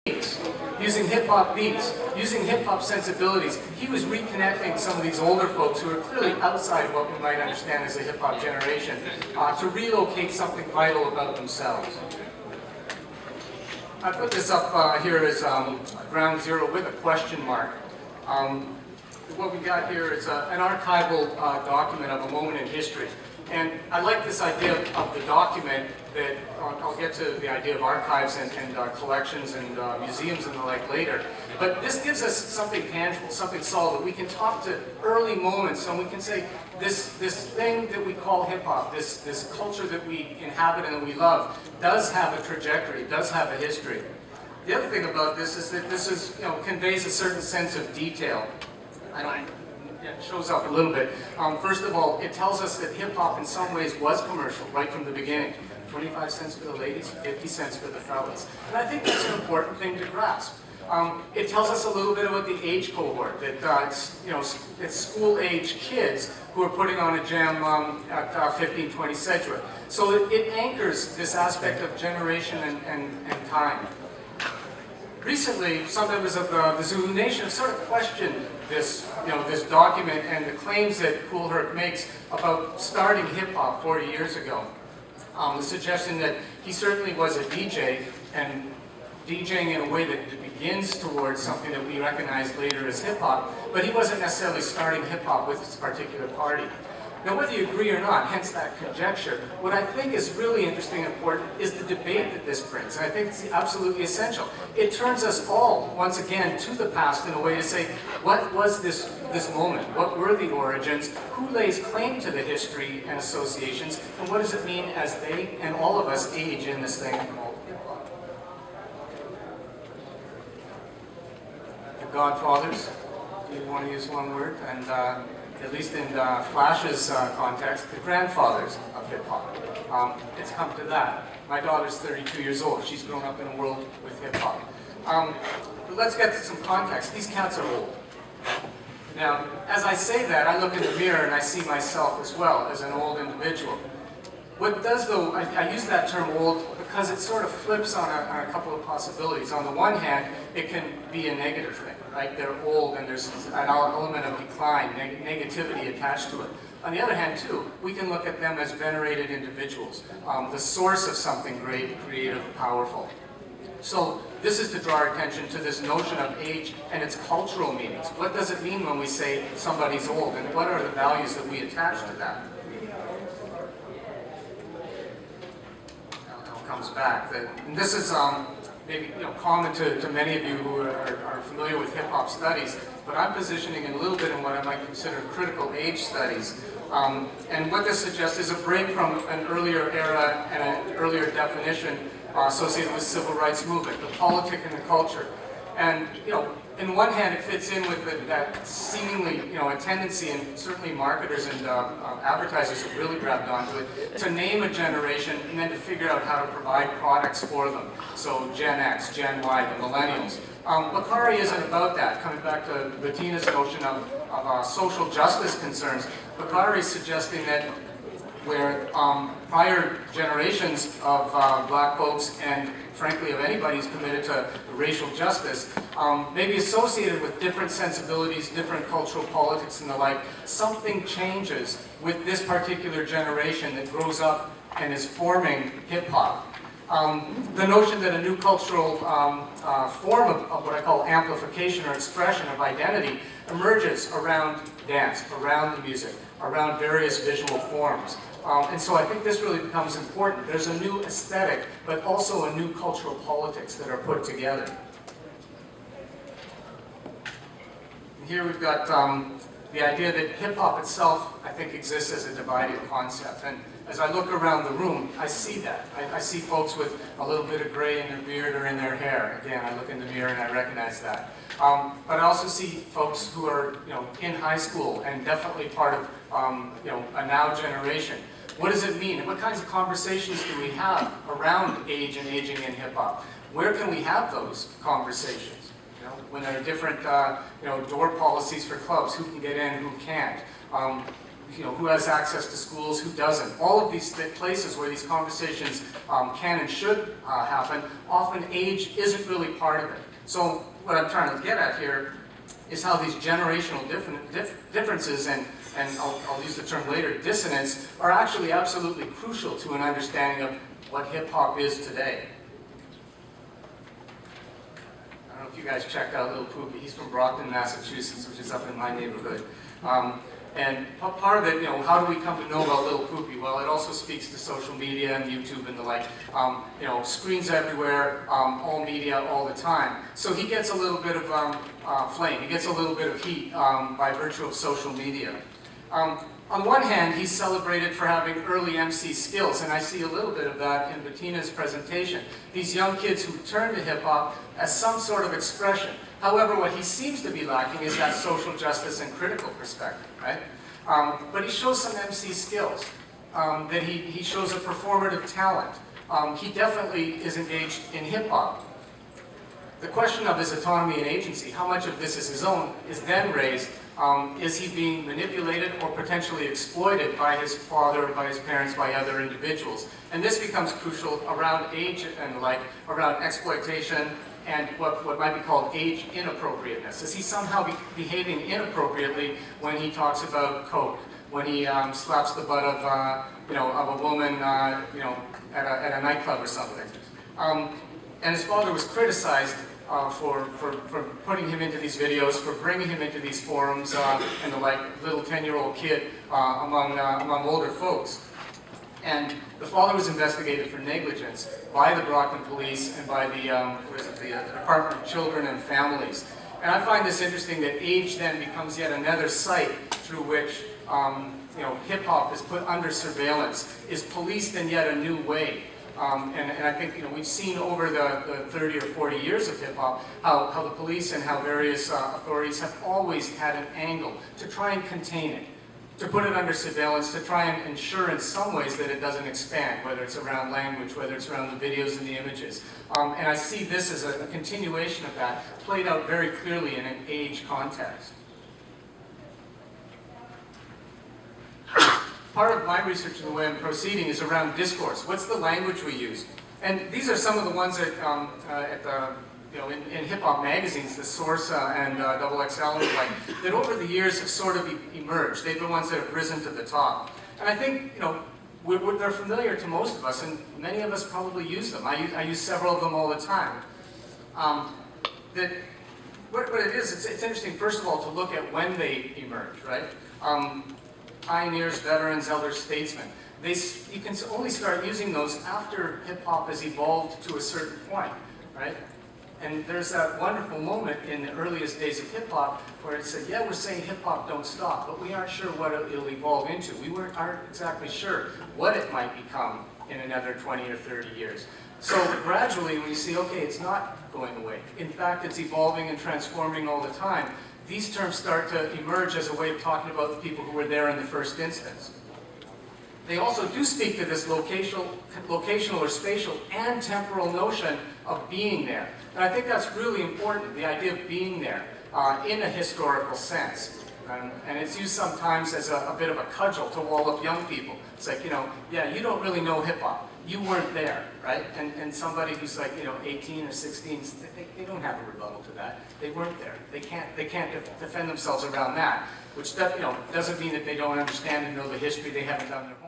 using hip-hop beats, using hip-hop sensibilities. He was reconnecting some of these older folks who are clearly outside what we might understand as a hip-hop generation to relocate something vital about themselves. I put this up here as ground zero with a question mark. What we got here is an archival document of a moment in history. And I like this idea of the document that, I'll get to the idea of archives and collections and museums and the like later. But this gives us something tangible, something solid. We can talk to early moments and we can say, this thing that we call hip-hop, this culture that we inhabit and that we love, does have a trajectory, does have a history. The other thing about this is that this is, conveys a certain sense of detail. It shows up a little bit. First of all, it tells us that hip-hop in some ways was commercial right from the beginning. 25 cents for the ladies, 50 cents for the fellas. And I think that's an important thing to grasp. It tells us a little bit about the age cohort, that it's school-age kids who are putting on a jam at 1520 Sedgwick. So it anchors this aspect of generation and time. Recently, some members of the Zulu Nation have sort of questioned this, this document and the claims that Kool Herc makes about starting hip-hop 40 years ago. The suggestion that he certainly was a DJ, and DJing in a way that begins towards something that we recognize later as hip-hop, but he wasn't necessarily starting hip-hop with this particular party. Now, whether you agree or not, hence that conjecture, what I think is really interesting and important is the debate that this brings, and I think it's absolutely essential. It turns us all, once again, to the past in a way to say, what was this moment? What were the origins? Who lays claim to the history and associations? And what does it mean as they and all of us age in this thing called hip-hop? The Godfathers, if you want to use one word, and at least in Flash's context, the grandfathers of hip-hop. It's come to that. My daughter's 32 years old. She's grown up in a world with hip-hop. But let's get to some context. These cats are old. Now, as I say that, I look in the mirror and I see myself as well as an old individual. What does, though, I use that term old because it sort of flips on a couple of possibilities. On the one hand, it can be a negative thing, right? They're old and there's an element of decline, negativity attached to it. On the other hand, too, we can look at them as venerated individuals, the source of something great, creative, powerful. So this is to draw our attention to this notion of age and its cultural meanings. What does it mean when we say somebody's old, and what are the values that we attach to that? Comes back. And this is maybe common to many of you who are familiar with hip-hop studies, but I'm positioning it a little bit in what I might consider critical age studies. And what this suggests is a break from an earlier era and an earlier definition associated with civil rights movement, the politic and the culture. And in one hand, it fits in with that seemingly, a tendency, and certainly marketers and advertisers have really grabbed onto it, to name a generation and then to figure out how to provide products for them. So Gen X, Gen Y, the millennials. Bakari isn't about that. Coming back to Bettina's notion of social justice concerns, Bakari is suggesting that where prior generations of black folks and frankly of anybody who's committed to racial justice may be associated with different sensibilities, different cultural politics and the like. Something changes with this particular generation that grows up and is forming hip-hop. The notion that a new cultural form of what I call amplification or expression of identity emerges around dance, around the music, around various visual forms. And so I think this really becomes important. There's a new aesthetic, but also a new cultural politics that are put together. And here we've got the idea that hip-hop itself, I think, exists as a divided concept. And as I look around the room, I see that. I see folks with a little bit of gray in their beard or in their hair. Again, I look in the mirror and I recognize that. But I also see folks who are, in high school and definitely part of, a now generation. What does it mean? What kinds of conversations do we have around age and aging in hip-hop? Where can we have those conversations? When there are different, door policies for clubs, who can get in, who can't? who has access to schools, who doesn't. All of these places where these conversations can and should happen, often age isn't really part of it. So what I'm trying to get at here is how these generational differences and I'll use the term later, dissonance, are actually absolutely crucial to an understanding of what hip-hop is today. I don't know if you guys checked out Little Poopy. He's from Brockton, Massachusetts, which is up in my neighborhood. And part of it, how do we come to know about Little Poopy? Well, it also speaks to social media and YouTube and the like. Screens everywhere, all media, all the time. So he gets a little bit of flame. He gets a little bit of heat by virtue of social media. On one hand, he's celebrated for having early MC skills, and I see a little bit of that in Bettina's presentation. These young kids who turn to hip-hop as some sort of expression. However, what he seems to be lacking is that social justice and critical perspective, right? But he shows some MC skills, that he shows a performative talent. He definitely is engaged in hip-hop. The question of his autonomy and agency, how much of this is his own, is then raised. Is he being manipulated or potentially exploited by his father, by his parents, by other individuals? And this becomes crucial around age and the like, around exploitation and what might be called age inappropriateness. Is he somehow behaving inappropriately when he talks about coke, when he slaps the butt of a woman at a nightclub or something? And his father was criticized for putting him into these videos, for bringing him into these forums, and the like, little 10-year-old kid among older folks. And the father was investigated for negligence by the Brockton police and by the Department of Children and Families. And I find this interesting that age then becomes yet another site through which hip-hop is put under surveillance, is policed in yet a new way. And I think we've seen over the 30 or 40 years of hip-hop how the police and how various authorities have always had an angle to try and contain it, to put it under surveillance, to try and ensure in some ways that it doesn't expand, whether it's around language, whether it's around the videos and the images. And I see this as a continuation of that, played out very clearly in an age context. Part of my research and the way I'm proceeding is around discourse. What's the language we use? And these are some of the ones that, in hip-hop magazines, The Source and XXL and the like, that over the years have sort of emerged. They're the ones that have risen to the top. And I think, they're familiar to most of us, and many of us probably use them. I use several of them all the time. What it is, it's interesting, first of all, to look at when they emerge, right? Pioneers, veterans, elder statesmen. You can only start using those after hip-hop has evolved to a certain point, right? And there's that wonderful moment in the earliest days of hip-hop where it said, yeah, we're saying hip-hop don't stop, but we aren't sure what it'll evolve into. We aren't exactly sure what it might become in another 20 or 30 years. So gradually, when you see, okay, it's not going away. In fact, it's evolving and transforming all the time. These terms start to emerge as a way of talking about the people who were there in the first instance. They also do speak to this locational or spatial and temporal notion of being there. And I think that's really important, the idea of being there in a historical sense. And it's used sometimes as a bit of a cudgel to wall up young people. It's like, yeah, you don't really know hip-hop. You weren't there, right? And somebody who's like, 18 or 16, they don't have a rebuttal to that. They weren't there. They can't defend themselves around that, which doesn't mean that they don't understand and know the history. They haven't done their homework.